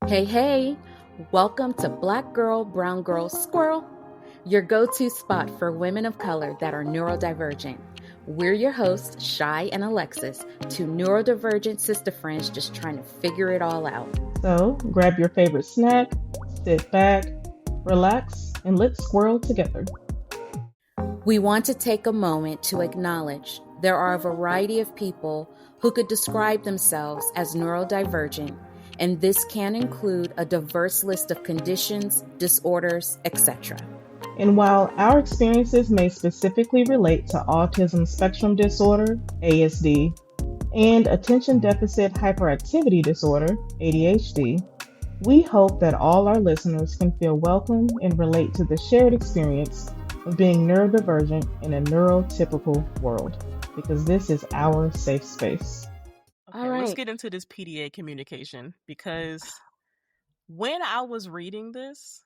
Hey, hey, welcome to Black Girl, Brown Girl, Squirrel, your go-to spot for women of color that are neurodivergent. We're your hosts, Shai and Alexis, two neurodivergent sister friends just trying to figure it all out. So grab your favorite snack, sit back, relax, and let's squirrel together. We want to take a moment to acknowledge there are a variety of people who could describe themselves as neurodivergent, and this can include a diverse list of conditions, disorders, etc. And while our experiences may specifically relate to autism spectrum disorder, ASD, and attention deficit hyperactivity disorder, ADHD, we hope that all our listeners can feel welcome and relate to the shared experience of being neurodivergent in a neurotypical world, because this is our safe space. Okay, All right. Let's get into this PDA communication, because when I was reading this,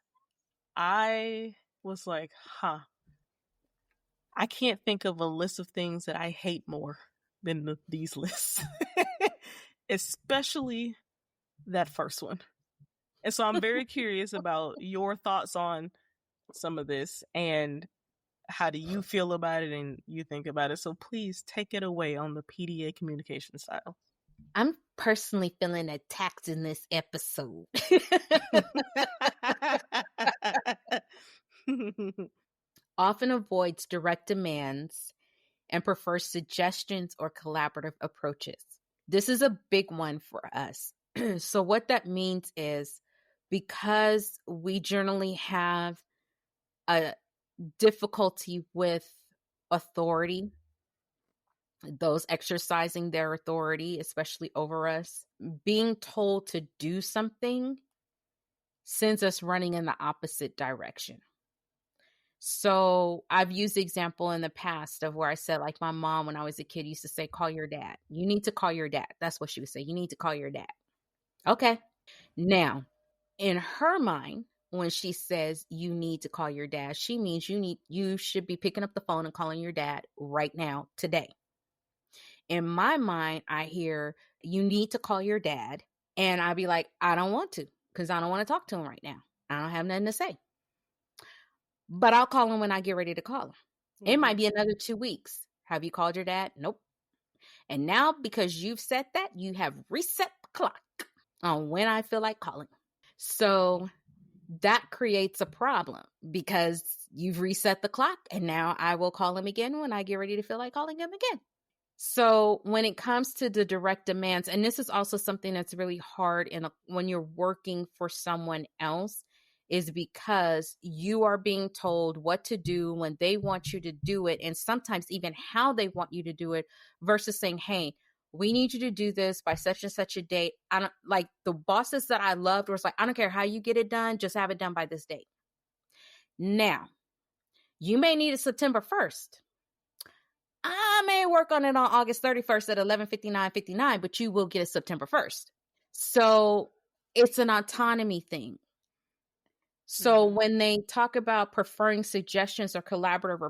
I was like, I can't think of a list of things that I hate more than these lists, especially that first one. And so I'm very curious about your thoughts on some of this and how do you feel about it and you think about it. So please take it away on the PDA communication style. I'm personally feeling attacked in this episode. Often avoids direct demands and prefers suggestions or collaborative approaches. This is a big one for us. So what that means is, because we generally have a difficulty with authority, those exercising their authority, especially over us, being told to do something sends us running in the opposite direction. So I've used the example in the past of where I said, like, my mom, when I was a kid, used to say, call your dad. You need to call your dad. That's what she would say. You need to call your dad. Okay. Now, in her mind, when she says you need to call your dad, she means you should be picking up the phone and calling your dad right now, today. In my mind, I hear you need to call your dad. And I'd be like, I don't want to, because I don't want to talk to him right now. I don't have nothing to say. But I'll call him when I get ready to call him. Mm-hmm. It might be another 2 weeks. Have you called your dad? Nope. And now, because you've said that, you have reset the clock on when I feel like calling. So that creates a problem, because you've reset the clock, and now I will call him again when I get ready to feel like calling him again. So when it comes to the direct demands, and this is also something that's really hard when you're working for someone else, is because you are being told what to do when they want you to do it, and sometimes even how they want you to do it, versus saying, hey, we need you to do this by such and such a date. I don't like the bosses that I loved was like, I don't care how you get it done, just have it done by this date. Now, you may need it September 1st. I may work on it on August 31st at 11:59:59, but you will get it September 1st. So it's an autonomy thing. So when they talk about preferring suggestions or collaborative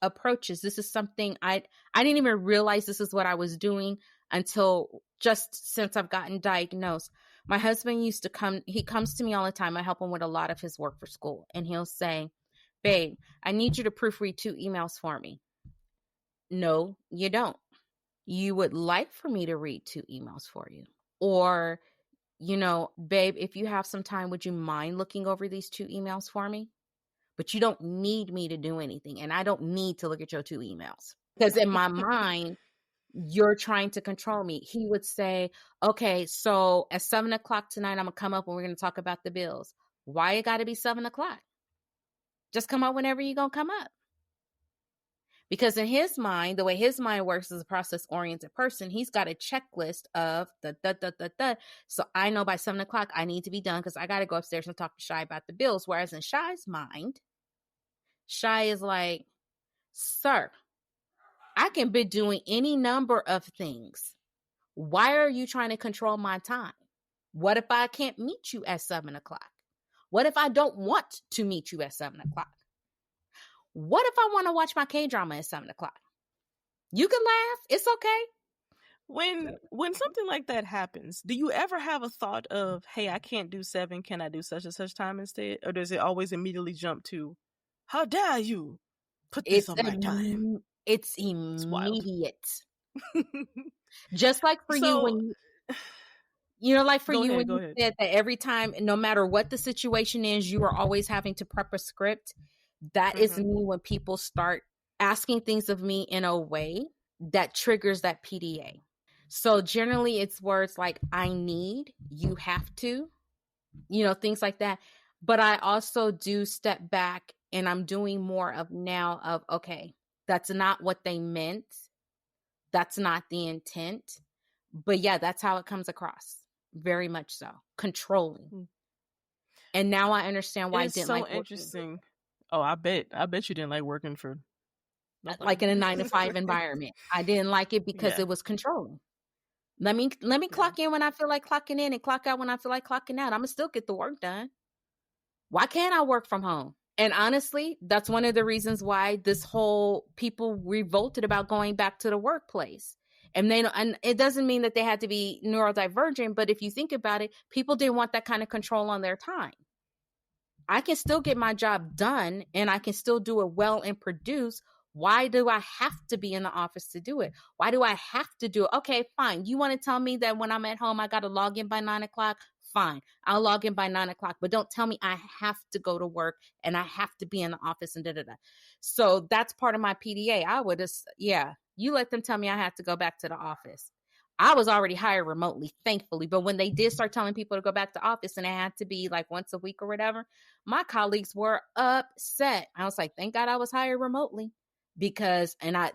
approaches, this is something I didn't even realize this is what I was doing until just since I've gotten diagnosed. My husband he comes to me all the time. I help him with a lot of his work for school. And he'll say, babe, I need you to proofread 2 emails for me. No, you don't. You would like for me to read 2 emails for you. Or, babe, if you have some time, would you mind looking over these 2 emails for me? But you don't need me to do anything. And I don't need to look at your 2 emails. Because in my mind, you're trying to control me. He would say, okay, so at 7:00 tonight, I'm going to come up and we're going to talk about the bills. Why it got to be 7:00? Just come up whenever you're going to come up. Because in his mind, the way his mind works as a process-oriented person, he's got a checklist of the. So I know by 7:00 I need to be done because I got to go upstairs and talk to Shai about the bills. Whereas in Shai's mind, Shai is like, sir, I can be doing any number of things. Why are you trying to control my time? What if I can't meet you at 7:00? What if I don't want to meet you at 7:00? What if I want to watch my K-drama at 7:00? You can laugh. It's okay. When something like that happens, do you ever have a thought of, hey, I can't do 7, can I do such and such time instead? Or does it always immediately jump to, how dare you put this on my time? It's wild. immediate. Just like for you So, when like for go you ahead, when you said that every time, no matter what the situation is, you are always having to prep a script. That is me when people start asking things of me in a way that triggers that PDA. So generally it's words like I need, you have to, things like that. But I also do step back and I'm doing more of now of, okay, that's not what they meant. That's not the intent. But yeah, that's how it comes across. Very much so. Controlling. And now I understand why I didn't like working. Interesting. Oh, I bet you didn't like working for nobody. Like in a 9-to-5 environment. I didn't like it because it was controlling. Let me clock in when I feel like clocking in and clock out when I feel like clocking out. I'm gonna still get the work done. Why can't I work from home? And honestly, that's one of the reasons why this whole people revolted about going back to the workplace. And it doesn't mean that they had to be neurodivergent, but if you think about it, people didn't want that kind of control on their time. I can still get my job done and I can still do it well and produce. Why do I have to be in the office to do it? Why do I have to do it? Okay, fine. You want to tell me that when I'm at home, I got to log in by 9:00? Fine. I'll log in by 9:00, but don't tell me I have to go to work and I have to be in the office and da-da-da. So that's part of my PDA. I would just, you let them tell me I have to go back to the office. I was already hired remotely, thankfully. But when they did start telling people to go back to office and it had to be like once a week or whatever, my colleagues were upset. I was like, thank God I was hired remotely because, the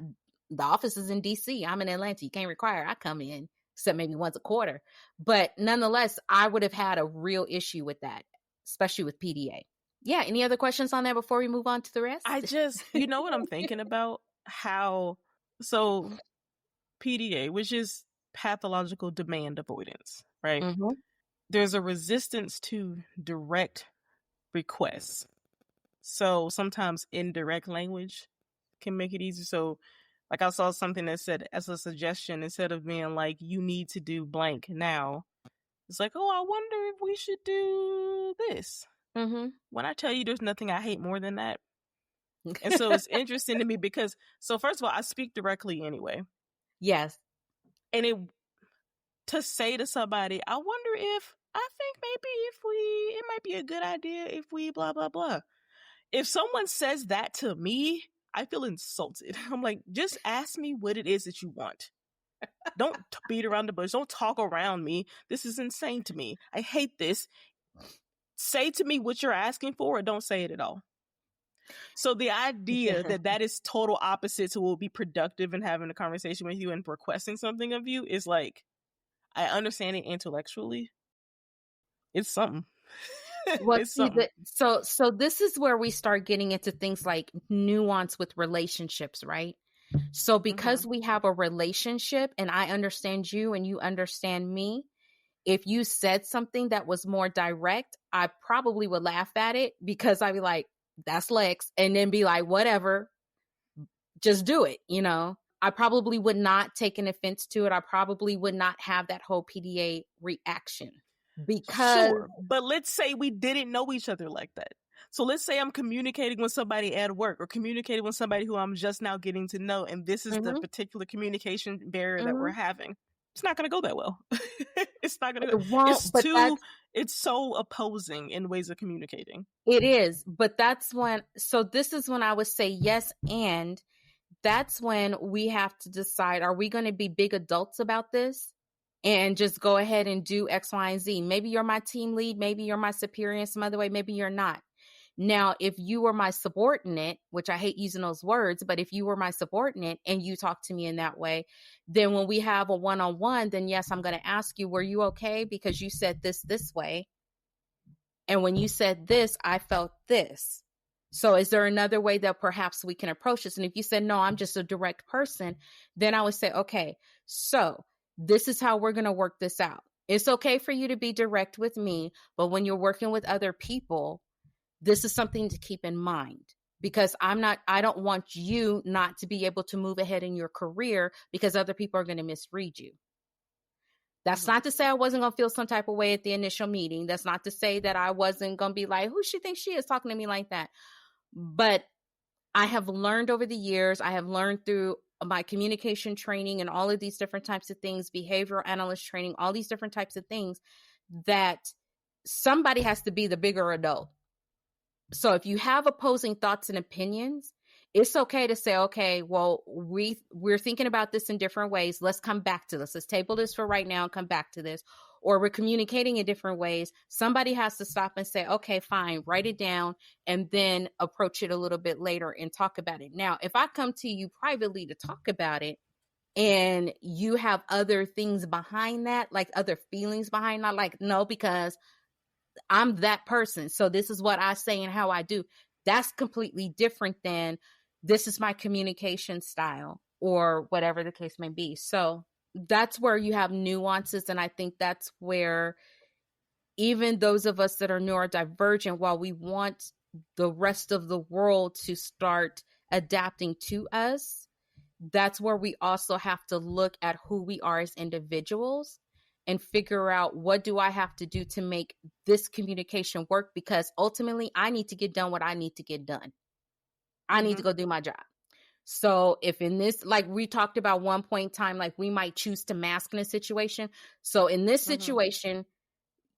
office is in DC. I'm in Atlanta. You can't require I come in except maybe once a quarter. But nonetheless, I would have had a real issue with that, especially with PDA. Yeah. Any other questions on that before we move on to the rest? I just, what I'm thinking about? So PDA, which is pathological demand avoidance, right? Mm-hmm. There's a resistance to direct requests. So sometimes indirect language can make it easier. So like I saw something that said as a suggestion, instead of being like, you need to do blank now, it's like, oh, I wonder if we should do this. Mm-hmm. When I tell you there's nothing I hate more than that. And so it's interesting to me because, so first of all, I speak directly anyway. Yes. And to say to somebody, I wonder if, I think maybe it might be a good idea if we blah, blah, blah. If someone says that to me, I feel insulted. I'm like, just ask me what it is that you want. Don't beat around the bush. Don't talk around me. This is insane to me. I hate this. Say to me what you're asking for or don't say it at all. So the idea that is total opposite to what would be productive in having a conversation with you and requesting something of you is like, I understand it intellectually. It's something. Well, so this is where we start getting into things like nuance with relationships, right? So because we have a relationship and I understand you and you understand me, if you said something that was more direct, I probably would laugh at it because I'd be like, that's Lex, and then be like, whatever, just do it, I probably would not take an offense to it. I probably would not have that whole PDA reaction. Because sure, but let's say we didn't know each other like that. So let's say I'm communicating with somebody at work or communicating with somebody who I'm just now getting to know, and this is the particular communication barrier that we're having. It's not going to go that well. It's not going to go. It's so opposing in ways of communicating. It is, but this is when I would say yes, and that's when we have to decide, are we going to be big adults about this? And just go ahead and do X, Y, and Z. Maybe you're my team lead. Maybe you're my superior in some other way. Maybe you're not. Now, if you were my subordinate, which I hate using those words, but if you were my subordinate and you talk to me in that way, then when we have a one-on-one, then yes, I'm going to ask you, were you okay? Because you said this way. And when you said this, I felt this. So is there another way that perhaps we can approach this? And if you said, no, I'm just a direct person, then I would say, okay, so this is how we're going to work this out. It's okay for you to be direct with me, but when you're working with other people, this is something to keep in mind. because I don't want you not to be able to move ahead in your career because other people are going to misread you. That's not to say I wasn't going to feel some type of way at the initial meeting. That's not to say that I wasn't going to be like, who she thinks she is talking to me like that? But I have learned over the years, I have learned through my communication training and all of these different types of things, behavioral analyst training, all these different types of things, that somebody has to be the bigger adult. So if you have opposing thoughts and opinions, it's okay to say, okay, well, we're thinking about this in different ways. Let's come back to this. Let's table this for right now and come back to this. Or we're communicating in different ways. Somebody has to stop and say, okay, fine, write it down, and then approach it a little bit later and talk about it. Now, if I come to you privately to talk about it, and you have other things behind that, like other feelings behind that, like, no, because I'm that person, so this is what I say and how I do. That's completely different than this is my communication style or whatever the case may be. So that's where you have nuances. And I think that's where even those of us that are neurodivergent, while we want the rest of the world to start adapting to us, that's where we also have to look at who we are as individuals and figure out, what do I have to do to make this communication work? Because ultimately I need to get done what I need to get done. I need to go do my job. So if in this, like we talked about one point in time, like we might choose to mask in a situation. So in this situation,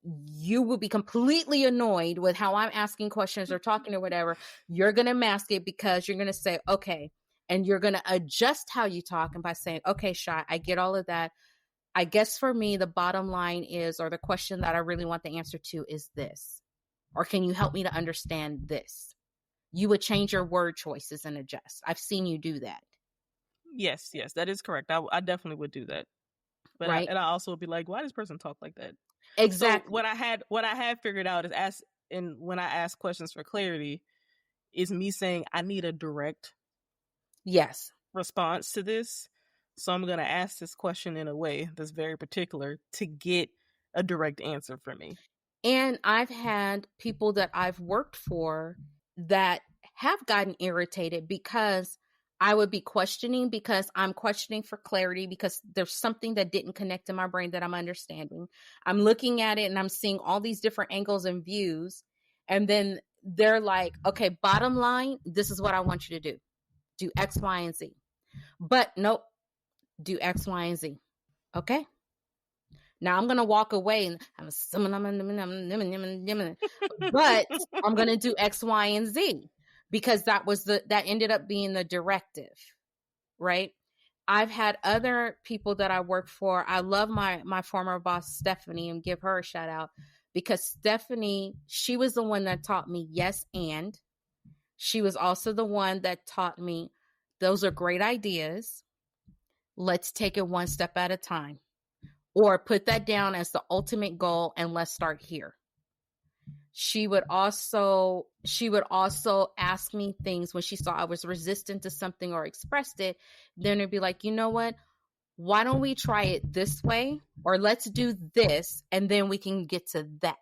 you will be completely annoyed with how I'm asking questions or talking or whatever. You're going to mask it because you're going to say, okay, and you're going to adjust how you talk. And by saying, okay, Shai, I get all of that. I guess for me, the bottom line is, or the question that I really want the answer to is this, or can you help me to understand this? You would change your word choices and adjust. I've seen you do that. Yes, that is correct. I definitely would do that. But right? I also would be like, why does this person talk like that? Exactly. So what I had figured out is when I ask questions for clarity, is me saying I need a direct response to this. So I'm going to ask this question in a way that's very particular to get a direct answer for me. And I've had people that I've worked for that have gotten irritated because I would be questioning, because I'm questioning for clarity, because there's something that didn't connect in my brain that I'm understanding. I'm looking at it and I'm seeing all these different angles and views. And then they're like, okay, bottom line, this is what I want you to do. Do X, Y, and Z. But nope, do X, Y, and Z. Okay. Now I'm going to walk away and but I'm going to do X, Y, and Z, because that ended up being the directive, right? I've had other people that I work for. I love my former boss, Stephanie, and give her a shout out, because Stephanie, she was the one that taught me yes, and she was also the one that taught me those are great ideas. Let's take it one step at a time. Or put that down as the ultimate goal and let's start here. She would also ask me things when she saw I was resistant to something or expressed it. Then it'd be like, you know what? Why don't we try it this way? Or let's do this, and then we can get to that.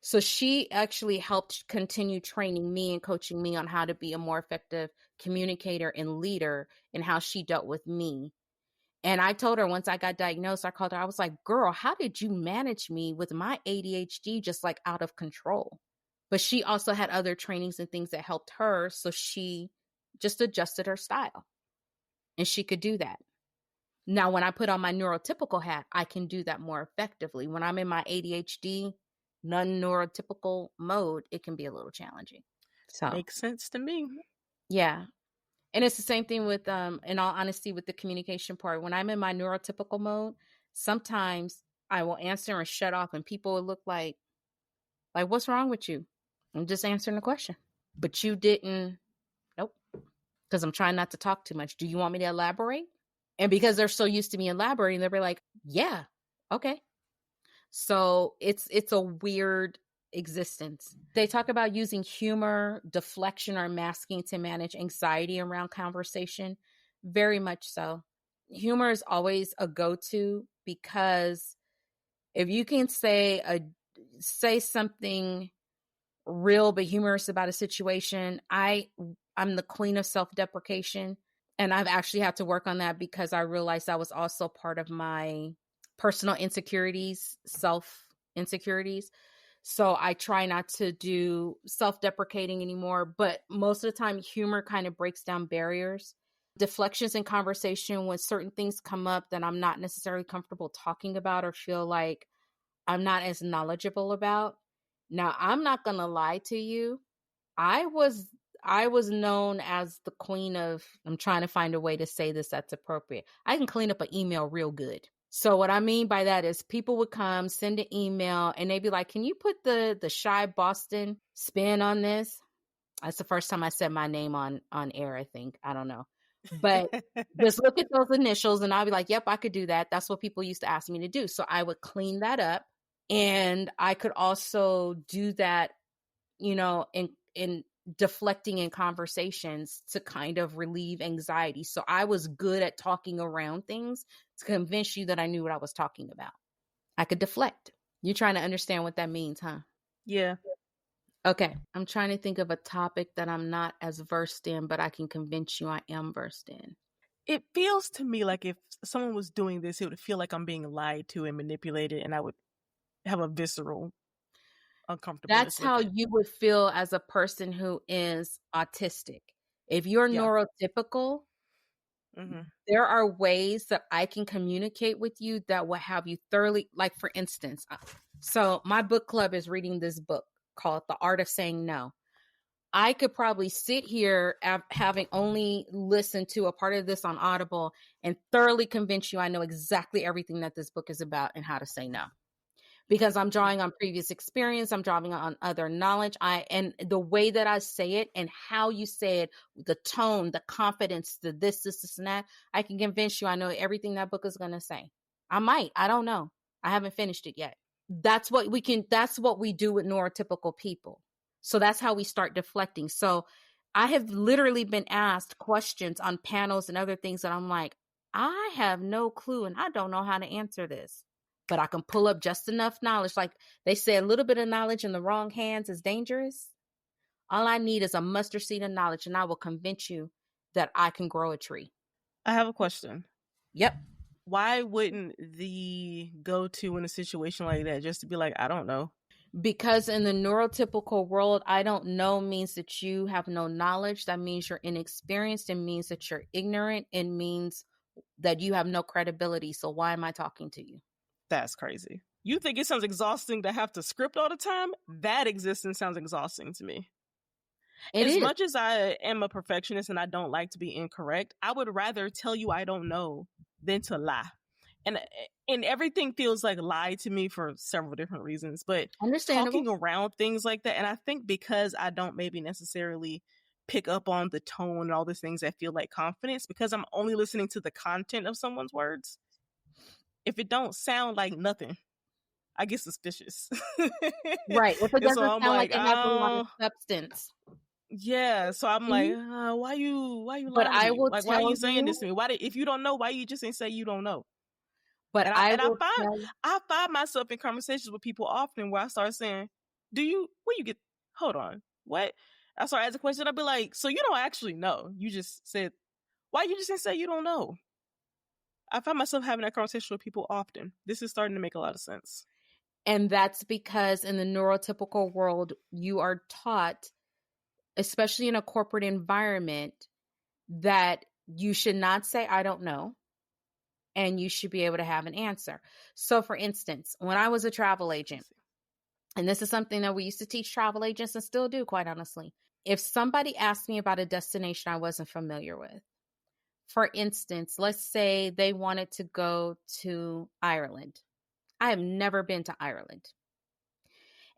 So she actually helped continue training me and coaching me on how to be a more effective communicator and leader, and how she dealt with me. And I told her, once I got diagnosed, I called her. I was like, girl, how did you manage me with my ADHD just like out of control? But she also had other trainings and things that helped her. So she just adjusted her style, and she could do that. Now, when I put on my neurotypical hat, I can do that more effectively. When I'm in my ADHD, non-neurotypical mode, it can be a little challenging. So makes sense to me. Yeah. And it's the same thing with, in all honesty, with the communication part. When I'm in my neurotypical mode, sometimes I will answer and shut off, and people will look like, what's wrong with you? I'm just answering the question. But you didn't, nope. Because I'm trying not to talk too much. Do you want me to elaborate? And because they're so used to me elaborating, they'll be like, yeah, okay. So it's a weird existence. They talk about using humor, deflection, or masking to manage anxiety around conversation. Very much so. Humor is always a go-to, because if you can say something real but humorous about a situation. I'm the queen of self-deprecation, and I've actually had to work on that because I realized that was also part of my personal insecurities, self-insecurities. So I try not to do self-deprecating anymore, but most of the time humor kind of breaks down barriers. Deflections in conversation, when certain things come up that I'm not necessarily comfortable talking about or feel like I'm not as knowledgeable about. Now, I'm not going to lie to you. I was known as the queen of, I'm trying to find a way to say this that's appropriate. I can clean up an email real good. So what I mean by that is people would come, send an email, and they'd be like, can you put the Shai Boston spin on this? That's the first time I said my name on air, I think. I don't know. But just look at those initials and I'll be like, yep, I could do that. That's what people used to ask me to do. So I would clean that up. And I could also do that, in deflecting in conversations to kind of relieve anxiety. So I was good at talking around things to convince you that I knew what I was talking about. I could deflect. You're trying to understand what that means, huh? Yeah. Okay. I'm trying to think of a topic that I'm not as versed in, but I can convince you I am versed in. It feels to me like if someone was doing this, it would feel like I'm being lied to and manipulated, and I would have a visceral uncomfortableness. That's how you would feel as a person who is autistic. If you're neurotypical, there are ways that I can communicate with you that will have you thoroughly, like for instance, so my book club is reading this book called The Art of Saying No. I could probably sit here having only listened to a part of this on Audible and thoroughly convince you I know exactly everything that this book is about and how to say no. Because I'm drawing on previous experience, I'm drawing on other knowledge. And the way that I say it and how you say it, the tone, the confidence, the this, and that, I can convince you I know everything that book is going to say. I might. I don't know. I haven't finished it yet. That's what we do with neurotypical people. So that's how we start deflecting. So I have literally been asked questions on panels and other things that I'm like, I have no clue and I don't know how to answer this. But I can pull up just enough knowledge. Like they say, a little bit of knowledge in the wrong hands is dangerous. All I need is a mustard seed of knowledge, and I will convince you that I can grow a tree. I have a question. Yep. Why wouldn't the go-to in a situation like that just to be like, I don't know? Because in the neurotypical world, I don't know means that you have no knowledge. That means you're inexperienced. It means that you're ignorant. It means that you have no credibility. So why am I talking to you? That's crazy. You think it sounds exhausting to have to script all the time? That existence sounds exhausting to me. As much as I am a perfectionist and I don't like to be incorrect, I would rather tell you I don't know than to lie. And everything feels like lie to me for several different reasons. But talking around things like that, and I think because I don't maybe necessarily pick up on the tone and all these things that feel like confidence, because I'm only listening to the content of someone's words. If it don't sound like nothing, I get suspicious. Right. If it doesn't sound like it has a lot of substance. Yeah. So I'm like, why you lying but I will like, why are you saying this to me? If you don't know, why you just ain't say you don't know? But I find myself in conversations with people often where I start saying, hold on, what? I start asking questions. I'll be like, so you don't actually know. You just said, why you just didn't say you don't know? I find myself having that conversation with people often. This is starting to make a lot of sense. And that's because in the neurotypical world, you are taught, especially in a corporate environment, that you should not say, I don't know. And you should be able to have an answer. So for instance, when I was a travel agent, and this is something that we used to teach travel agents and still do, quite honestly. If somebody asked me about a destination I wasn't familiar with, for instance, let's say they wanted to go to Ireland. I have never been to Ireland.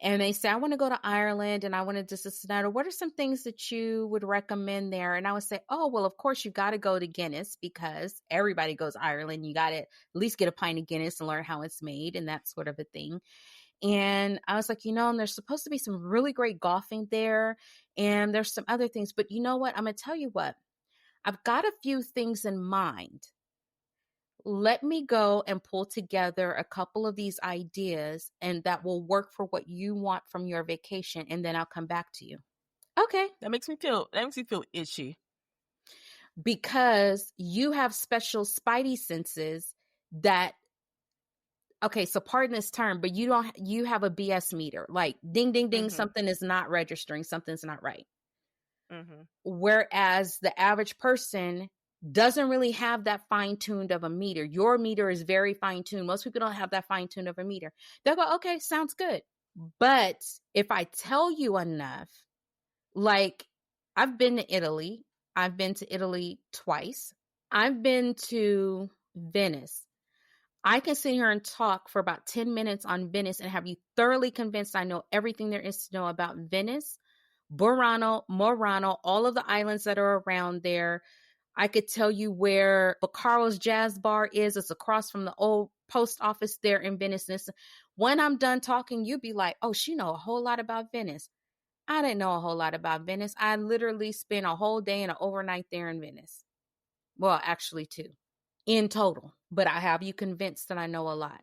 And they say, I want to go to Ireland and I want to do this and that. Or what are some things that you would recommend there? And I would say, oh, well, of course, you got to go to Guinness because everybody goes to Ireland. You got to at least get a pint of Guinness and learn how it's made and that sort of a thing. And I was like, and there's supposed to be some really great golfing there. And there's some other things. But you know what? I'm going to tell you what. I've got a few things in mind, let me go and pull together a couple of these ideas and that will work for what you want from your vacation, and then I'll come back to you. Okay. That makes me feel itchy. Because you have special spidey senses that, okay, so pardon this term, but you have a BS meter. Like ding, ding, ding, something is not registering, something's not right. Whereas the average person doesn't really have that fine-tuned of a meter. Your meter is very fine-tuned. Most people don't have that fine-tuned of a meter. They'll go, okay, sounds good. But if I tell you enough, like I've been to Italy. I've been to Italy twice. I've been to Venice. I can sit here and talk for about 10 minutes on Venice and have you thoroughly convinced I know everything there is to know about Venice, Burano, Murano, all of the islands that are around there. I could tell you where Baccaro's Jazz Bar is. It's across from the old post office there in Venice. When I'm done talking, you'd be like, oh, she know a whole lot about Venice. I didn't know a whole lot about Venice. I literally spent a whole day and an overnight there in Venice. Well, actually 2 in total, but I have you convinced that I know a lot.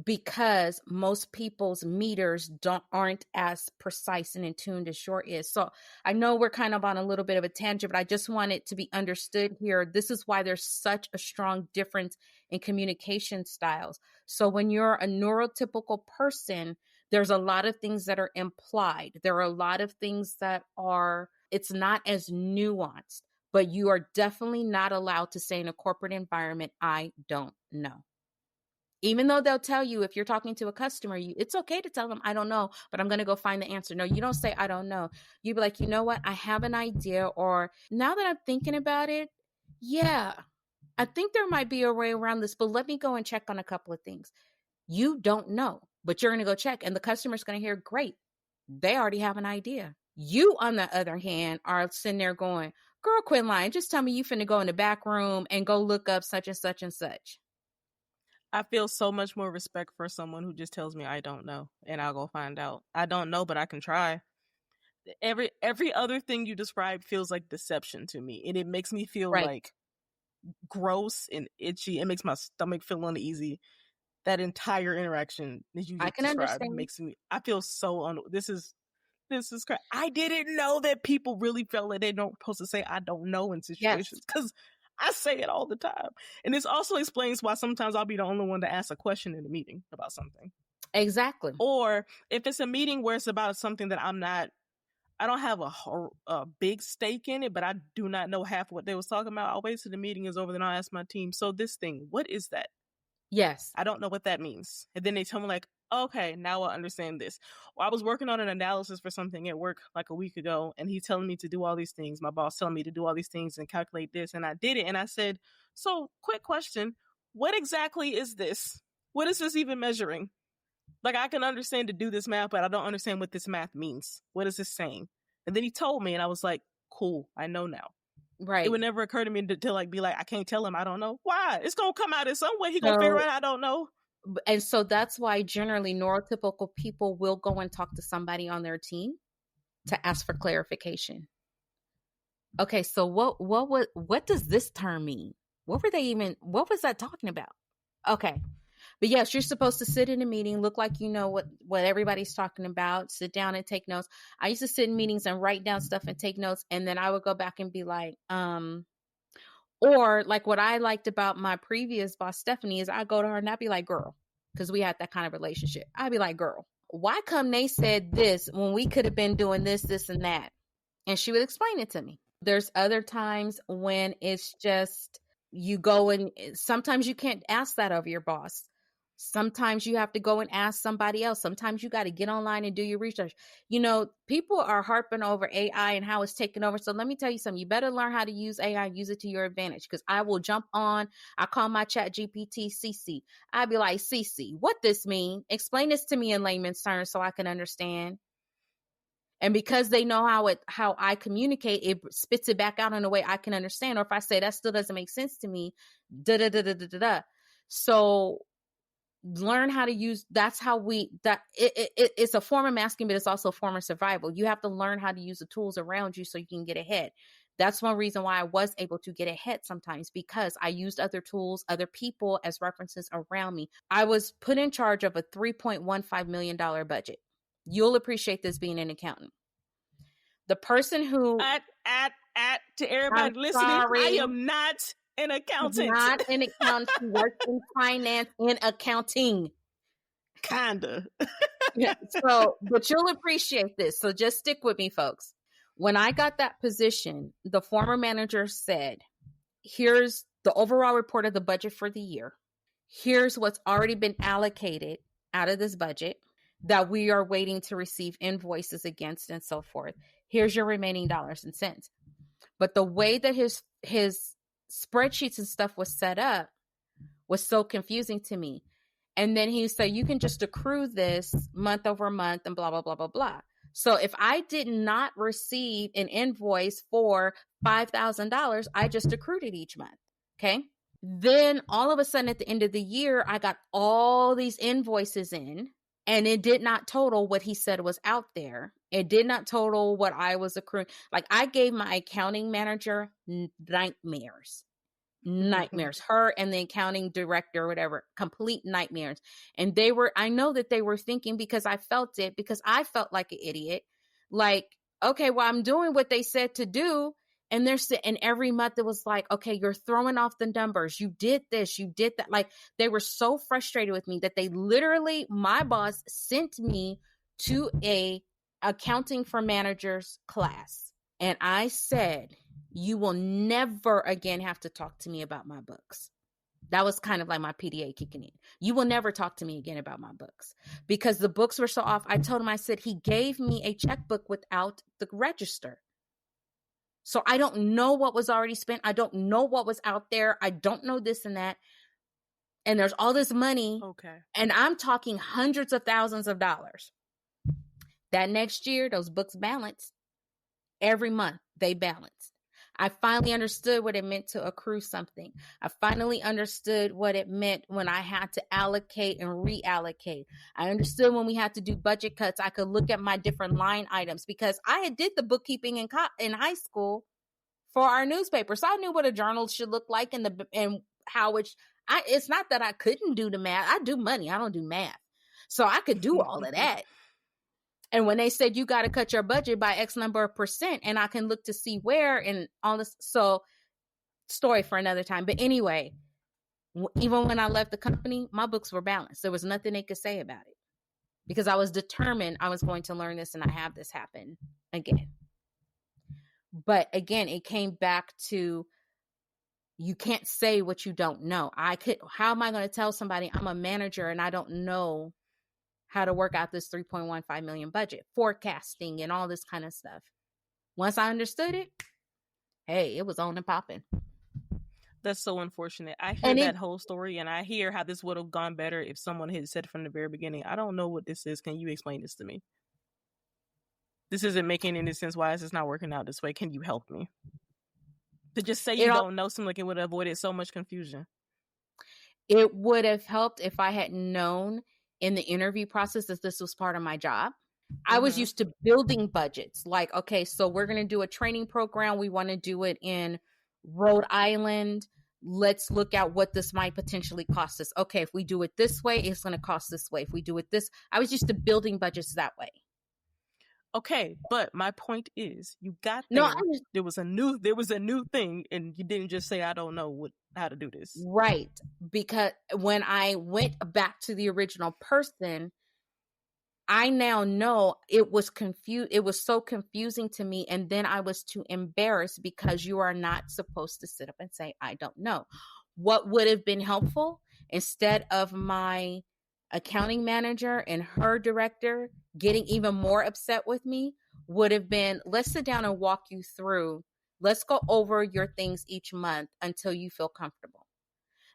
Because most people's meters aren't as precise and in tune as yours is. So I know we're kind of on a little bit of a tangent, but I just want it to be understood here. This is why there's such a strong difference in communication styles. So when you're a neurotypical person, there's a lot of things that are implied. There are a lot of things that it's not as nuanced, but you are definitely not allowed to say in a corporate environment, I don't know. Even though they'll tell you, if you're talking to a customer, it's okay to tell them, I don't know, but I'm going to go find the answer. No, you don't say, I don't know. You be like, you know what? I have an idea. Or now that I'm thinking about it, yeah, I think there might be a way around this, but let me go and check on a couple of things. You don't know, but you're going to go check. And the customer's going to hear, great, they already have an idea. You, on the other hand, are sitting there going, girl, quit lying. Just tell me you finna go in the back room and go look up such and such and such. I feel so much more respect for someone who just tells me I don't know and I'll go find out. I don't know, but I can try. Every other thing you described feels like deception to me, and it makes me feel like gross and itchy. It makes my stomach feel uneasy. That entire interaction that you just described makes me. I feel so This is crazy. I didn't know that people really felt like they're not supposed to say I don't know in situations, because I say it all the time. And this also explains why sometimes I'll be the only one to ask a question in a meeting about something. Exactly. Or if it's a meeting where it's about something that I don't have a big stake in it, but I do not know half what they was talking about, I'll wait till the meeting is over, then I'll ask my team, so this thing, what is that? Yes. I don't know what that means. And then they tell me like, okay, now I understand this. Well, I was working on an analysis for something at work like a week ago, and he's telling me to do all these things. My boss telling me to do all these things and calculate this, and I did it. And I said, so quick question, what exactly is this? What is this even measuring? Like, I can understand to do this math, but I don't understand what this math means. What is this saying? And then he told me, and I was like, cool, I know now. Right. It would never occur to me to like be like, I can't tell him I don't know. Why? It's gonna come out in some way. He gonna figure out I don't know. And so that's why generally neurotypical people will go and talk to somebody on their team to ask for clarification. Okay, so what does this term mean? What was that talking about? Okay. But yes, you're supposed to sit in a meeting, look like you know what everybody's talking about, sit down and take notes. I used to sit in meetings and write down stuff and take notes, and then I would go back and be like, or like what I liked about my previous boss, Stephanie, is I go to her and I'd be like, girl, because we had that kind of relationship. I'd be like, girl, why come they said this when we could have been doing this, this, and that? And she would explain it to me. There's other times when it's just you go and sometimes you can't ask that of your boss. Sometimes you have to go and ask somebody else. Sometimes you got to get online and do your research. You know, people are harping over AI and how it's taking over. So let me tell you something. You better learn how to use AI and use it to your advantage, because I will jump on. I call my chat GPT CC. I'd be like, CC, what this mean? Explain this to me in layman's terms so I can understand. And because they know how I communicate, it spits it back out in a way I can understand. Or if I say that still doesn't make sense to me, So learn how to use, that's how it's a form of masking, but it's also a form of survival. You have to learn how to use the tools around you so you can get ahead. That's one reason why I was able to get ahead sometimes, because I used other tools, other people as references around me. I was put in charge of a $3.15 million budget. You'll appreciate this being an accountant. The person who... To everybody listening, I am not an accountant. Not an accountant. She works in finance and accounting. Kinda. So, but you'll appreciate this. So just stick with me, folks. When I got that position, the former manager said, here's the overall report of the budget for the year. Here's what's already been allocated out of this budget that we are waiting to receive invoices against and so forth. Here's your remaining dollars and cents. But the way that his spreadsheets and stuff was set up was so confusing to me. And then he said, you can just accrue this month over month and blah, blah, blah, blah, blah. So if I did not receive an invoice for $5,000, I just accrued it each month. Okay. Then all of a sudden at the end of the year, I got all these invoices in, and it did not total what he said was out there. It did not total what I was accruing. Like, I gave my accounting manager nightmares. Her and the accounting director or whatever, complete nightmares. And I know that they were thinking, because I felt it, because I felt like an idiot. Like, okay, well, I'm doing what they said to do. And and every month it was like, okay, you're throwing off the numbers. You did this, you did that. Like, they were so frustrated with me that they literally, my boss sent me to a accounting for managers class. And I said, you will never again have to talk to me about my books. That was kind of like my PDA kicking in. You will never talk to me again about my books, because the books were so off. I told him, I said, he gave me a checkbook without the register. So I don't know what was already spent. I don't know what was out there. I don't know this and that. And there's all this money. Okay. And I'm talking hundreds of thousands of dollars. That next year, those books balanced. Every month, they balanced. I finally understood what it meant to accrue something. I finally understood what it meant when I had to allocate and reallocate. I understood when we had to do budget cuts, I could look at my different line items, because I had did the bookkeeping in high school for our newspaper. So I knew what a journal should look like and how it's not that I couldn't do the math. I do money. I don't do math. So I could do all of that. And when they said, you got to cut your budget by X number of percent, and I can look to see where and all this. So, story for another time. But anyway, even when I left the company, my books were balanced. There was nothing they could say about it, because I was determined I was going to learn this and I have this happen again. But again, it came back to, you can't say what you don't know. How am I going to tell somebody I'm a manager and I don't know how to work out this $3.15 million budget, forecasting and all this kind of stuff? Once I understood it, hey, it was on and popping. That's so unfortunate. I hear that whole story, and I hear how this would have gone better if someone had said from the very beginning, I don't know what this is. Can you explain this to me? This isn't making any sense. Why is this not working out this way? Can you help me? To just say you don't know something, like, it would have avoided so much confusion. It would have helped if I had known in the interview process that this was part of my job. I was used to building budgets. Like, okay, so we're going to do a training program. We want to do it in Rhode Island. Let's look at what this might potentially cost us. Okay, if we do it this way, it's going to cost this way. If we do it this, I was used to building budgets that way. Okay, but my point is, you got there. There was a new thing, and you didn't just say, I don't know how to do this. Right. Because when I went back to the original person, I now know it was it was so confusing to me. And then I was too embarrassed, because you are not supposed to sit up and say, I don't know. What would have been helpful, instead of my accounting manager and her director getting even more upset with me, would have been, let's sit down and walk you through. Let's go over your things each month until you feel comfortable.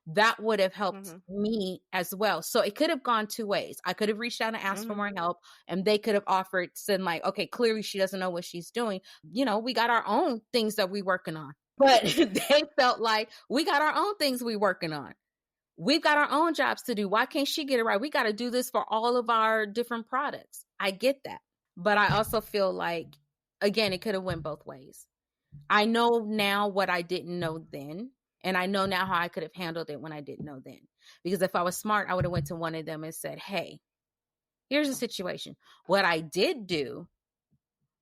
That would have helped me as well. So it could have gone two ways. I could have reached out and asked for more help, and they could have offered, said like, okay, clearly she doesn't know what she's doing. You know, we got our own things that we're working on. But they felt like, we got our own things we're working on. We've got our own jobs to do. Why can't she get it right? We got to do this for all of our different products. I get that. But I also feel like, again, it could have went both ways. I know now what I didn't know then. And I know now how I could have handled it when I didn't know then. Because if I was smart, I would have went to one of them and said, hey, here's the situation. What I did do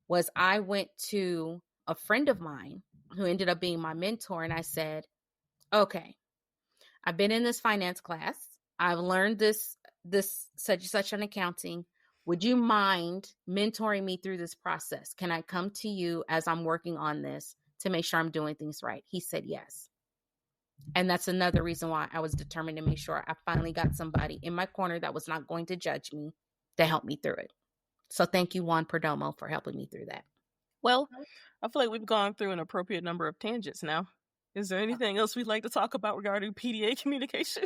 was I went to a friend of mine who ended up being my mentor. And I said, okay, I've been in this finance class. I've learned this such an accounting. Would you mind mentoring me through this process? Can I come to you as I'm working on this to make sure I'm doing things right? He said yes. And that's another reason why I was determined to make sure I finally got somebody in my corner that was not going to judge me to help me through it. So thank you, Juan Perdomo, for helping me through that. Well, I feel like we've gone through an appropriate number of tangents now. Is there anything else we'd like to talk about regarding PDA communication?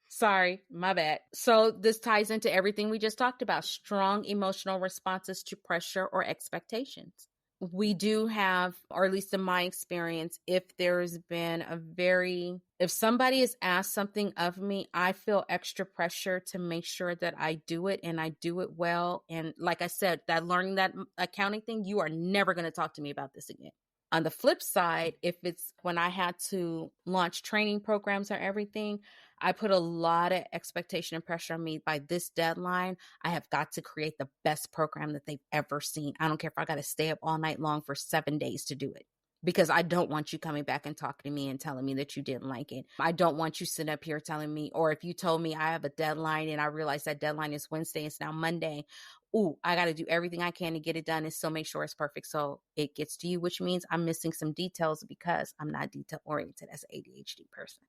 Sorry, my bad. So this ties into everything we just talked about. Strong emotional responses to pressure or expectations. We do have, or at least in my experience, if there's been if somebody has asked something of me, I feel extra pressure to make sure that I do it and I do it well. And like I said, that learning that accounting thing, you are never going to talk to me about this again. On the flip side, if it's when I had to launch training programs or everything, I put a lot of expectation and pressure on me. By this deadline, I have got to create the best program that they've ever seen. I don't care if I got to stay up all night long for 7 days to do it, because I don't want you coming back and talking to me and telling me that you didn't like it. I don't want you sitting up here telling me, or if you told me I have a deadline and I realize that deadline is Wednesday, it's now Monday. Ooh, I got to do everything I can to get it done and still make sure it's perfect. So it gets to you, which means I'm missing some details because I'm not detail oriented as an ADHD person.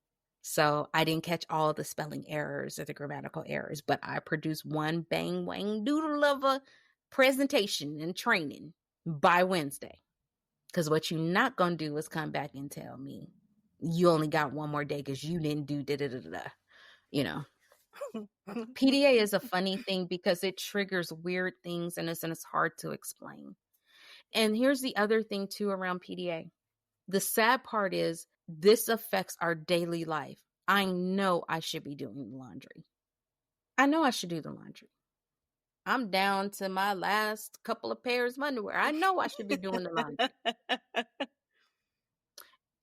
So I didn't catch all the spelling errors or the grammatical errors, but I produced one bang wang doodle of a presentation and training by Wednesday. Because what you're not going to do is come back and tell me you only got one more day because you didn't do da-da-da-da. You know, PDA is a funny thing because it triggers weird things and it's hard to explain. And here's the other thing too around PDA. The sad part is this affects our daily life. I know I should be doing the laundry. I know I should do the laundry. I'm down to my last couple of pairs of underwear. I know I should be doing the laundry.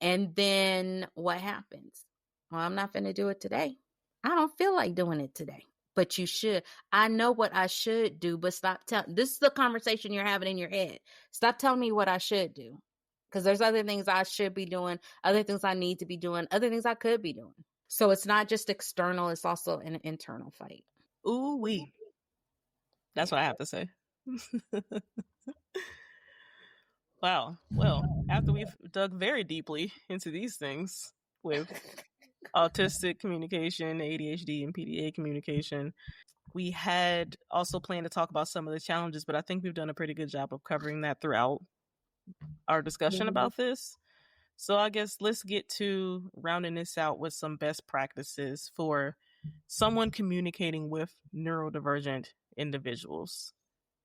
And then what happens? Well, I'm not going to do it today. I don't feel like doing it today. But you should. I know what I should do, but stop telling. This is the conversation you're having in your head. Stop telling me what I should do. Because there's other things I should be doing, other things I need to be doing, other things I could be doing. So it's not just external, it's also an internal fight. Ooh-wee. That's what I have to say. Wow. Well, after we've dug very deeply into these things with autistic communication, ADHD, and PDA communication, we had also planned to talk about some of the challenges, but I think we've done a pretty good job of covering that throughout our discussion about this. So I guess let's get to rounding this out with some best practices for someone communicating with neurodivergent individuals.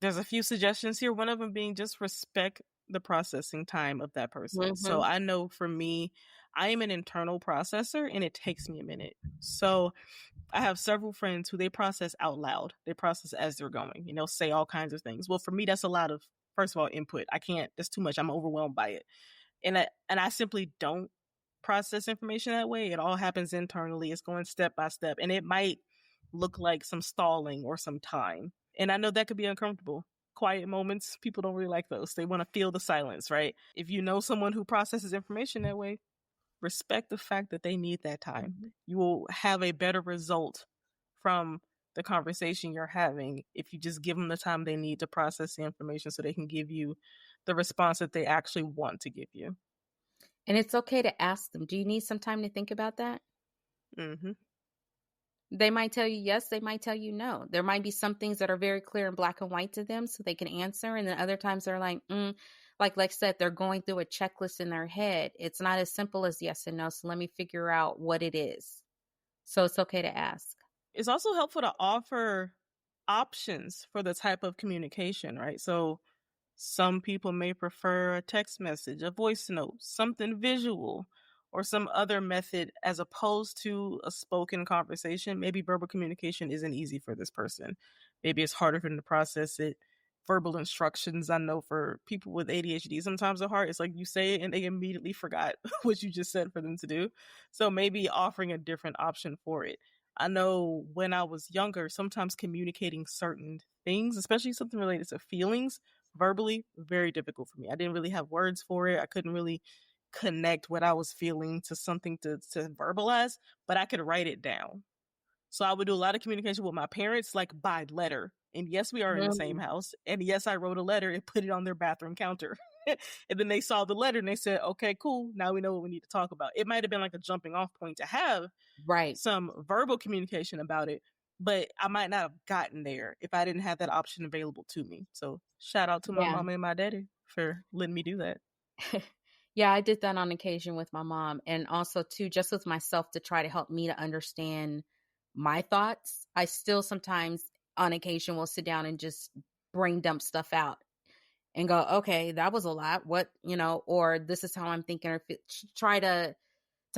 There's a few suggestions here, one of them being just respect the processing time of that person. So I know for me, I am an internal processor and it takes me a minute. So I have several friends who they process out loud. They process as they're going, say all kinds of things. Well, for me, that's a lot of, first of all, input. I can't, that's too much. I'm overwhelmed by it. And I simply don't process information that way. It all happens internally. It's going step by step. And it might look like some stalling or some time. And I know that could be uncomfortable. Quiet moments, people don't really like those. They want to feel the silence, right? If you know someone who processes information that way, respect the fact that they need that time. You will have a better result from the conversation you're having if you just give them the time they need to process the information so they can give you the response that they actually want to give you. And it's okay to ask them, do you need some time to think about that? Mm-hmm. They might tell you yes, they might tell you no. There might be some things that are very clear and black and white to them so they can answer. And then other times they're like, like Lex said, they're going through a checklist in their head. It's not as simple as yes and no. So let me figure out what it is. So it's okay to ask. It's also helpful to offer options for the type of communication, right? So some people may prefer a text message, a voice note, something visual, or some other method as opposed to a spoken conversation. Maybe verbal communication isn't easy for this person. Maybe it's harder for them to process it verbal instructions. I know for people with ADHD, sometimes they're hard. It's like you say it and they immediately forgot what you just said for them to do. So maybe offering a different option for it. I know when I was younger, sometimes communicating certain things, especially something related to feelings, verbally, very difficult for me. I didn't really have words for it. I couldn't really connect what I was feeling to something to verbalize, but I could write it down. So I would do a lot of communication with my parents, like by letter. And yes, we are in the same house. And yes, I wrote a letter and put it on their bathroom counter. And then they saw the letter and they said, okay, cool. Now we know what we need to talk about. It might have been like a jumping off point to have some verbal communication about it, but I might not have gotten there if I didn't have that option available to me. So shout out to my mom and my daddy for letting me do that. Yeah, I did that on occasion with my mom, and also too, just with myself, to try to help me to understand my thoughts. I still sometimes on occasion will sit down and just brain dump stuff out and go, okay, that was a lot. What, or this is how I'm thinking, or try to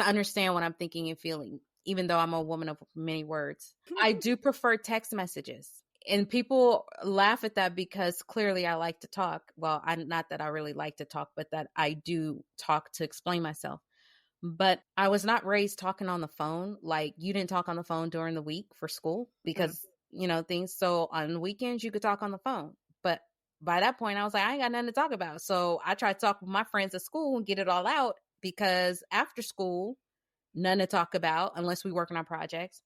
understand what I'm thinking and feeling, even though I'm a woman of many words. I do prefer text messages. And people laugh at that because clearly I like to talk. Well, not that I really like to talk, but that I do talk to explain myself. But I was not raised talking on the phone. Like, you didn't talk on the phone during the week for school because, things. So on the weekends, you could talk on the phone. But by that point, I was like, I ain't got nothing to talk about. So I tried to talk with my friends at school and get it all out, because after school, none to talk about unless we work on our projects.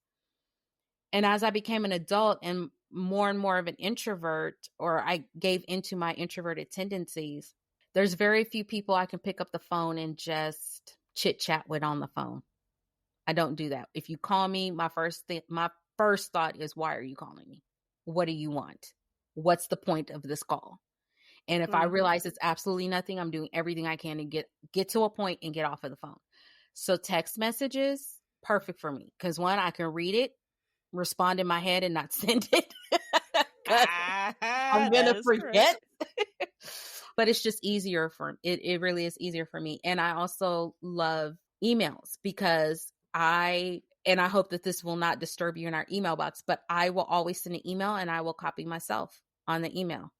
And as I became an adult and more of an introvert, or I gave into my introverted tendencies, there's very few people I can pick up the phone and just chit chat with on the phone. I don't do that. If you call me, my first thought is, why are you calling me? What do you want? What's the point of this call? And if I realize it's absolutely nothing, I'm doing everything I can to get to a point and get off of the phone. So text messages, perfect for me, because one, I can read it, respond in my head, and not send it. I'm gonna forget. But it's just easier for it really is easier for me. And I also love emails, because I hope that this will not disturb you in our email box, but I will always send an email and I will copy myself on the email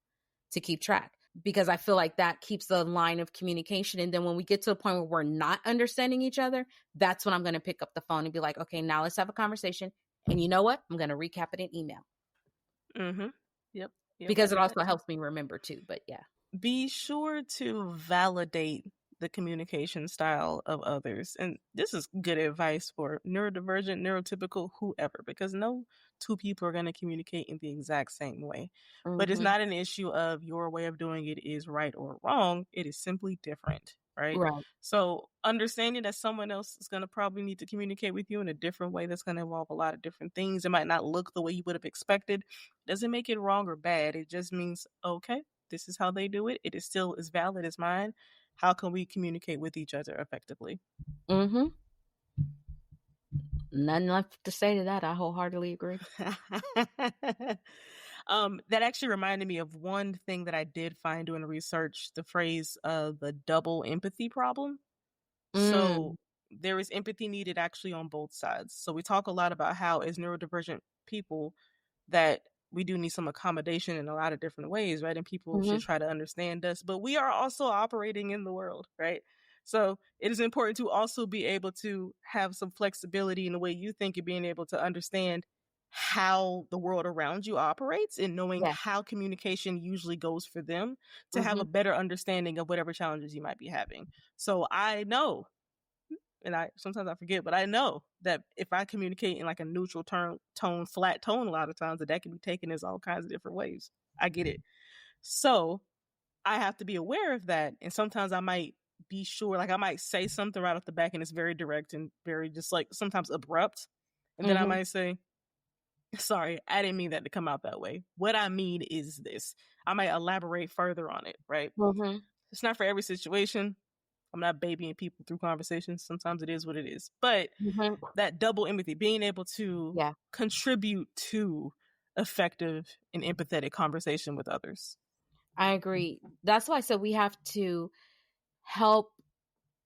to keep track, because I feel like that keeps the line of communication. And then when we get to a point where we're not understanding each other, that's when I'm going to pick up the phone and be like, okay, now let's have a conversation. And you know what? I'm going to recap it in email. Yep. Because it also helps me remember too. But yeah. Be sure to validate the communication style of others. And this is good advice for neurodivergent, neurotypical, whoever, because no two people are going to communicate in the exact same way. But it's not an issue of your way of doing it is right or wrong. It is simply different, right? So understanding that someone else is going to probably need to communicate with you in a different way that's going to involve a lot of different things. It might not look the way you would have expected. Doesn't make it wrong or bad. It just means, okay, this is how they do it. It is still as valid as mine. How can we communicate with each other effectively? Nothing left to say to that. I wholeheartedly agree. That actually reminded me of one thing that I did find doing research, the phrase the double empathy problem. So there is empathy needed actually on both sides. So we talk a lot about how, as neurodivergent people, that we do need some accommodation in a lot of different ways, right? And people should try to understand us, but we are also operating in the world, right? So it is important to also be able to have some flexibility in the way you think, and being able to understand how the world around you operates, and knowing how communication usually goes for them, to have a better understanding of whatever challenges you might be having. So I know, and sometimes I forget, but I know that if I communicate in like a neutral tone, flat tone, a lot of times that can be taken as all kinds of different ways. I get it. So I have to be aware of that. And sometimes I might be sure, like I might say something right off the back and it's very direct and very just like sometimes abrupt. And then I might say, sorry, I didn't mean that to come out that way. What I mean is this. I might elaborate further on it, right? It's not for every situation. I'm not babying people through conversations. Sometimes it is what it is. But that double empathy, being able to contribute to effective and empathetic conversation with others. I agree. That's why I said we have to help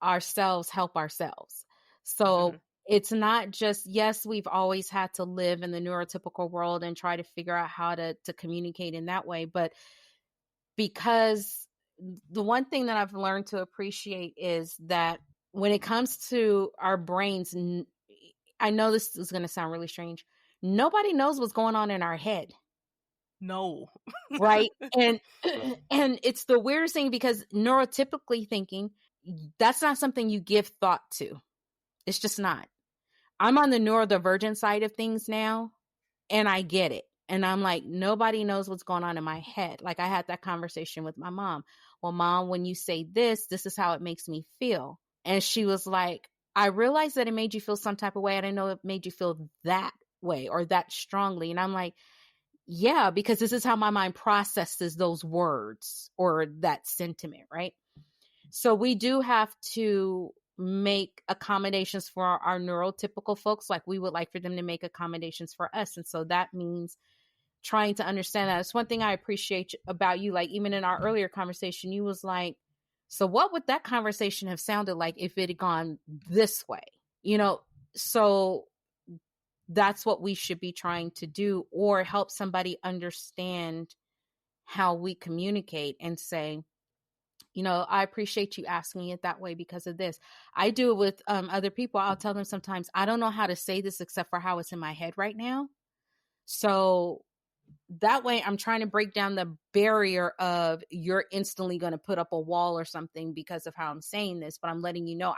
ourselves help ourselves. So it's not just, yes, we've always had to live in the neurotypical world and try to figure out how to communicate in that way, but because the one thing that I've learned to appreciate is that when it comes to our brains, I know this is going to sound really strange. Nobody knows what's going on in our head. No. Right. And it's the weirdest thing, because neurotypically thinking, that's not something you give thought to. It's just not. I'm on the neurodivergent side of things now, and I get it. And I'm like, nobody knows what's going on in my head. Like, I had that conversation with my mom. Well, Mom, when you say this is how it makes me feel. And she was like, I realized that it made you feel some type of way. I didn't know it made you feel that way or that strongly. And I'm like, yeah, because this is how my mind processes those words or that sentiment, right? So we do have to make accommodations for our neurotypical folks, like we would like for them to make accommodations for us. And so that means trying to understand that. It's one thing I appreciate about you. Like, even in our earlier conversation, you was like, so what would that conversation have sounded like if it had gone this way? You know, so that's what we should be trying to do, or help somebody understand how we communicate and say, you know, I appreciate you asking it that way because of this. I do it with other people. I'll tell them sometimes, I don't know how to say this except for how it's in my head right now. So that way I'm trying to break down the barrier of you're instantly going to put up a wall or something because of how I'm saying this, but I'm letting you know,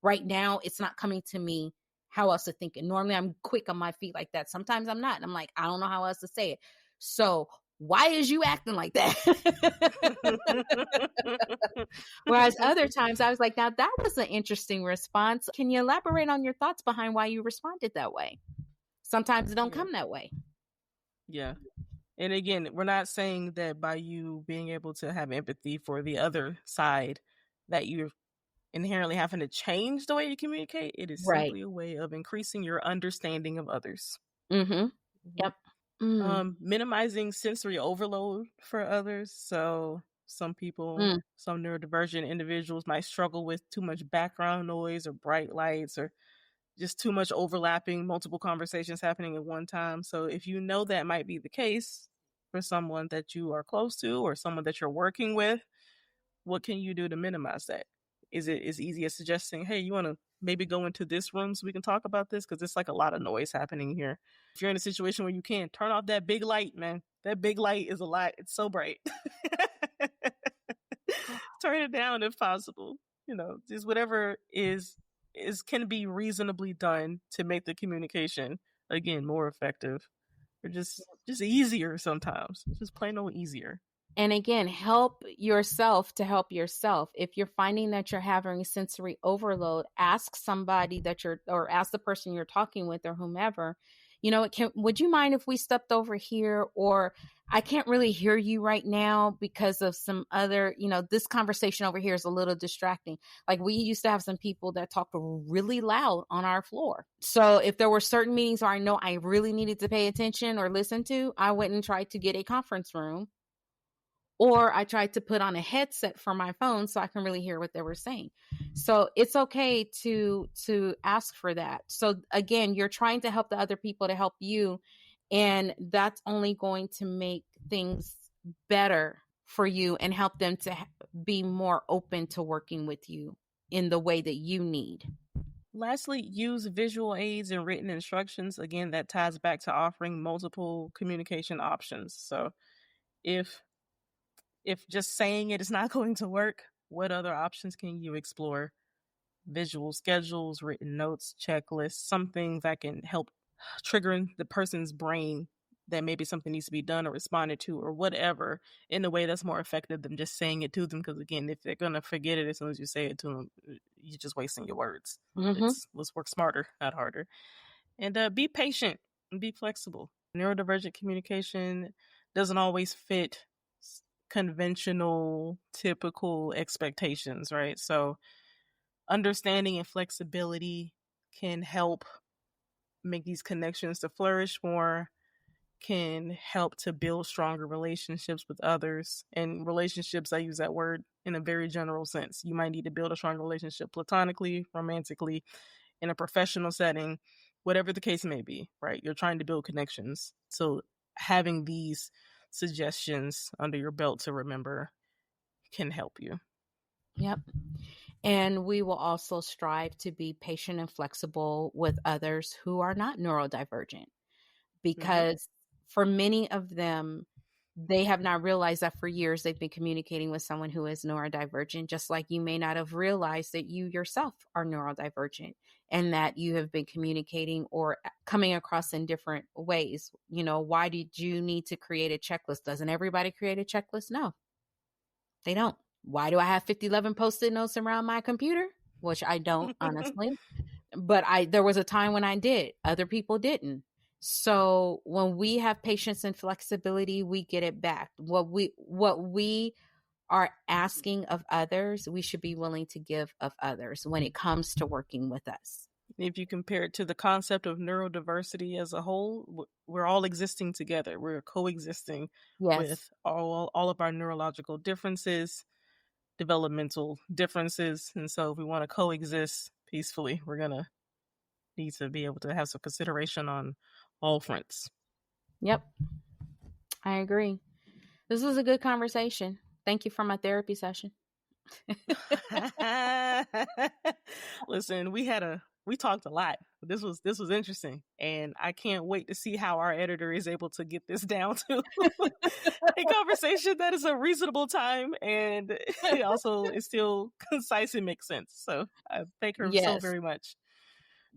right now it's not coming to me how else to think it. Normally I'm quick on my feet like that. Sometimes I'm not. And I'm like, I don't know how else to say it. So why is you acting like that? Whereas other times I was like, now that was an interesting response. Can you elaborate on your thoughts behind why you responded that way? Sometimes it don't come that way. Yeah. And again, we're not saying that by you being able to have empathy for the other side that you're inherently having to change the way you communicate. It is simply a way of increasing your understanding of others. Mm-hmm. Yep. Minimizing sensory overload for others. So some people, some neurodivergent individuals might struggle with too much background noise or bright lights or just too much overlapping, multiple conversations happening at one time. So if you know that might be the case for someone that you are close to or someone that you're working with, what can you do to minimize that? Is it as easy as suggesting, hey, you want to maybe go into this room so we can talk about this? Because it's like a lot of noise happening here. If you're in a situation where you can't, turn off that big light, man. That big light is a lot. It's so bright. Turn it down if possible. You know, just whatever can be reasonably done to make the communication, again, more effective. Or just easier sometimes. Just plain old easier. And again, help yourself to help yourself. If you're finding that you're having sensory overload, ask somebody or ask the person you're talking with or whomever, you know, would you mind if we stepped over here? Or I can't really hear you right now because of some other, you know, this conversation over here is a little distracting. Like, we used to have some people that talked really loud on our floor. So if there were certain meetings where I know I really needed to pay attention or listen to, I went and tried to get a conference room. Or I tried to put on a headset for my phone so I can really hear what they were saying. So it's okay to ask for that. So again, you're trying to help the other people to help you. And that's only going to make things better for you and help them to be more open to working with you in the way that you need. Lastly, use visual aids and written instructions. Again, that ties back to offering multiple communication options. So if just saying it is not going to work, what other options can you explore? Visual schedules, written notes, checklists, something that can help trigger the person's brain that maybe something needs to be done or responded to or whatever in a way that's more effective than just saying it to them. Because again, if they're going to forget it as soon as you say it to them, you're just wasting your words. Let's work smarter, not harder. And be patient and be flexible. Neurodivergent communication doesn't always fit conventional, typical expectations, right? So understanding and flexibility can help make these connections to flourish more, can help to build stronger relationships with others. And relationships, I use that word in a very general sense. You might need to build a strong relationship platonically, romantically, in a professional setting, whatever the case may be, right? You're trying to build connections. So having these suggestions under your belt to remember can help you. Yep. And we will also strive to be patient and flexible with others who are not neurodivergent, because for many of them, they have not realized that for years they've been communicating with someone who is neurodivergent, just like you may not have realized that you yourself are neurodivergent and that you have been communicating or coming across in different ways. You know, why did you need to create a checklist? Doesn't everybody create a checklist? No, they don't. Why do I have 5011 post-it notes around my computer? Which I don't, honestly. But there was a time when I did. Other people didn't. So when we have patience and flexibility, we get it back. What we are asking of others, we should be willing to give of others when it comes to working with us. If you compare it to the concept of neurodiversity as a whole, we're all existing together. We're coexisting with all of our neurological differences, developmental differences. And so if we want to coexist peacefully, we're going to need to be able to have some consideration on all fronts. Yep. I agree. This was a good conversation. Thank you for my therapy session. Listen, we talked a lot. This was interesting, and I can't wait to see how our editor is able to get this down to a conversation that is a reasonable time, and it also is still concise and makes sense. So I thank her so very much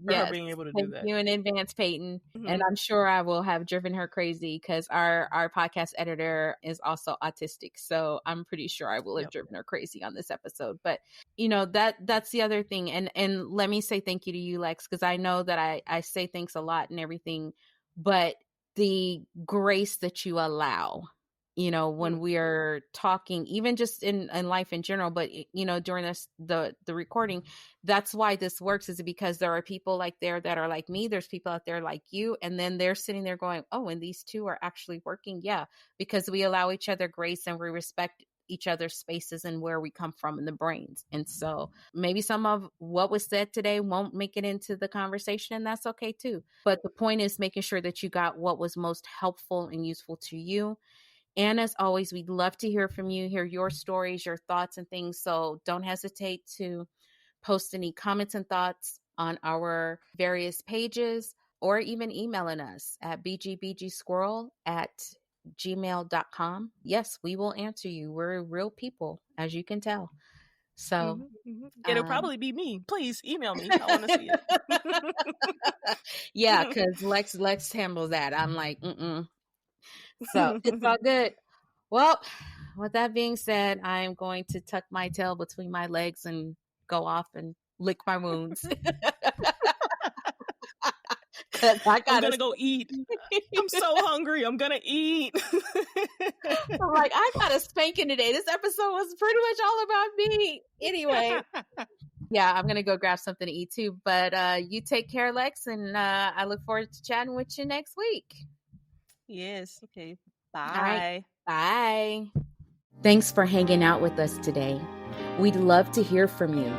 for her being able to do that. Thank you in advance, Peyton. And I'm sure I will have driven her crazy because our podcast editor is also autistic. So I'm pretty sure I will have driven her crazy on this episode. But you know, that's the other thing. And let me say thank you to you, Lex, because I know that I say thanks a lot and everything, but the grace that you allow, you know, when we are talking, even just in life in general, but, you know, during the recording, that's why this works, is because there are people like there that are like me. There's people out there like you. And then they're sitting there going, oh, and these two are actually working. Yeah, because we allow each other grace and we respect each other's spaces and where we come from in the brains. And so maybe some of what was said today won't make it into the conversation, and that's okay too. But the point is making sure that you got what was most helpful and useful to you. And as always, we'd love to hear from you, hear your stories, your thoughts and things. So don't hesitate to post any comments and thoughts on our various pages, or even emailing us at bgbgsquirrel@gmail.com. Yes, we will answer you. We're real people, as you can tell. So it'll probably be me. Please email me. I want to see it. Yeah, because Lex handles that. I'm like, So it's all good. Well, with that being said, I'm going to tuck my tail between my legs and go off and lick my wounds. I'm going to go eat. I'm so hungry. I'm going to eat. I'm like, I got a spanking today. This episode was pretty much all about me. Anyway. Yeah, I'm going to go grab something to eat too. But you take care, Lex, and I look forward to chatting with you next week. Yes. Okay. Bye. All right. Bye. Thanks for hanging out with us today. We'd love to hear from you.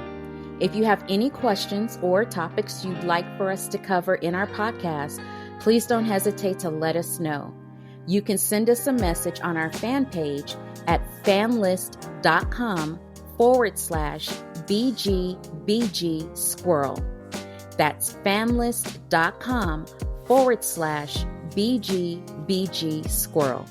If you have any questions or topics you'd like for us to cover in our podcast, please don't hesitate to let us know. You can send us a message on our fan page at fanlist.com/BGBG Squirrel. That's fanlist.com/BGBG Squirrel.